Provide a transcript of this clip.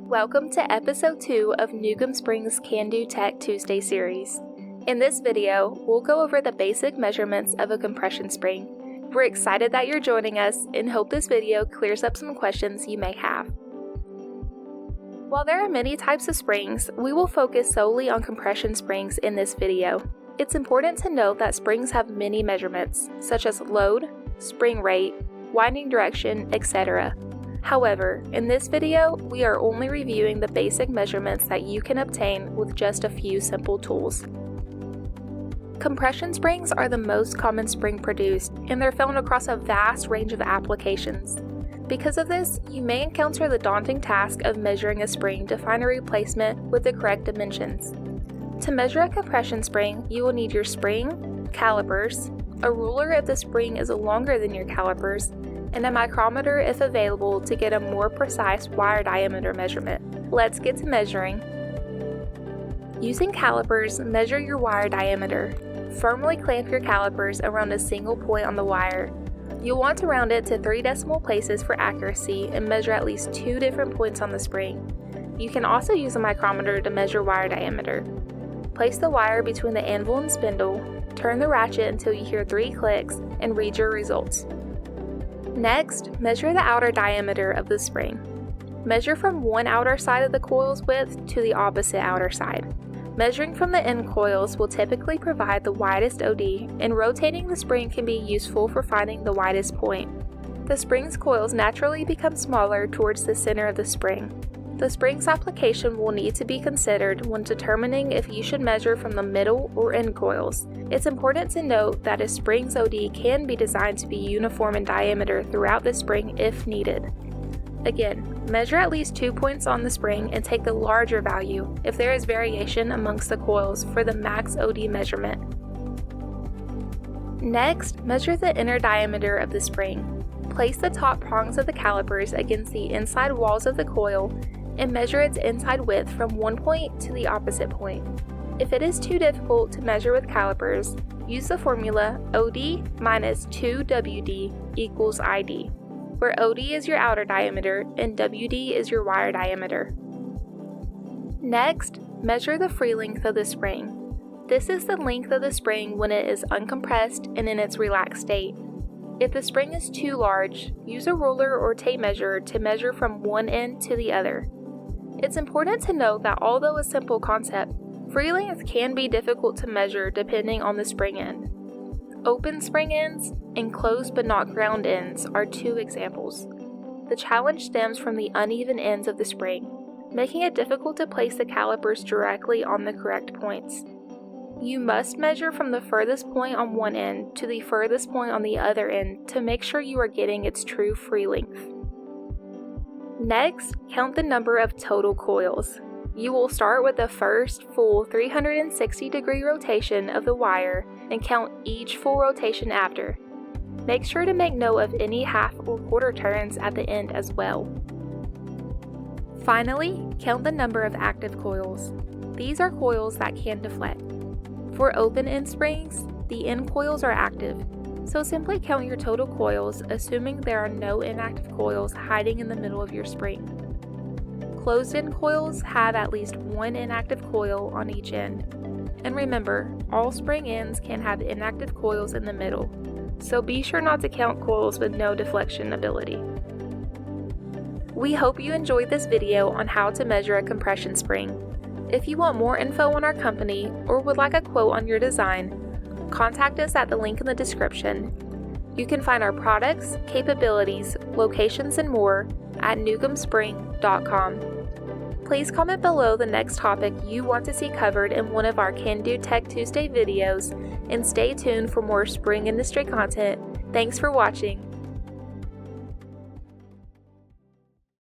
Welcome to episode 2 of Newcomb Spring's Kando Tech Tuesday series. In this video, we'll go over the basic measurements of a compression spring. We're excited that you're joining us and hope this video clears up some questions you may have. While there are many types of springs, we will focus solely on compression springs in this video. It's important to note that springs have many measurements, such as load, spring rate, winding direction, etc. However, in this video, we are only reviewing the basic measurements that you can obtain with just a few simple tools. Compression springs are the most common spring produced, and they're found across a vast range of applications. Because of this, you may encounter the daunting task of measuring a spring to find a replacement with the correct dimensions. To measure a compression spring, you will need your spring, calipers, a ruler if the spring is longer than your calipers, and a micrometer if available to get a more precise wire diameter measurement. Let's get to measuring. Using calipers, measure your wire diameter. Firmly clamp your calipers around a single point on the wire. You'll want to round it to 3 decimal places for accuracy and measure at least 2 different points on the spring. You can also use a micrometer to measure wire diameter. Place the wire between the anvil and spindle, turn the ratchet until you hear 3 clicks, and read your results. Next, measure the outer diameter of the spring. Measure from one outer side of the coil's width to the opposite outer side. Measuring from the end coils will typically provide the widest OD, and rotating the spring can be useful for finding the widest point. The spring's coils naturally become smaller towards the center of the spring. The spring's application will need to be considered when determining if you should measure from the middle or end coils. It's important to note that a spring's OD can be designed to be uniform in diameter throughout the spring if needed. Again, measure at least 2 points on the spring and take the larger value if there is variation amongst the coils for the max OD measurement. Next, measure the inner diameter of the spring. Place the top prongs of the calipers against the inside walls of the coil and measure its inside width from one point to the opposite point. If it is too difficult to measure with calipers, use the formula OD minus 2WD equals ID, where OD is your outer diameter and WD is your wire diameter. Next, measure the free length of the spring. This is the length of the spring when it is uncompressed and in its relaxed state. If the spring is too large, use a ruler or tape measure to measure from one end to the other. It's important to note that although a simple concept, free length can be difficult to measure depending on the spring end. Open spring ends and closed but not ground ends are 2 examples. The challenge stems from the uneven ends of the spring, making it difficult to place the calipers directly on the correct points. You must measure from the furthest point on one end to the furthest point on the other end to make sure you are getting its true free length. Next, count the number of total coils. You will start with the first full 360-degree rotation of the wire and count each full rotation after. Make sure to make note of any half or quarter turns at the end as well. Finally, count the number of active coils. These are coils that can deflect. For open end springs, the end coils are active, so simply count your total coils, assuming there are no inactive coils hiding in the middle of your spring. Closed-end coils have at least one inactive coil on each end. And remember, all spring ends can have inactive coils in the middle, so be sure not to count coils with no deflection ability. We hope you enjoyed this video on how to measure a compression spring. If you want more info on our company or would like a quote on your design, contact us at the link in the description. You can find our products, capabilities, locations, and more at newcombspring.com. Please comment below the next topic you want to see covered in one of our Kando Tech Tuesday videos, and stay tuned for more spring industry content. Thanks for watching.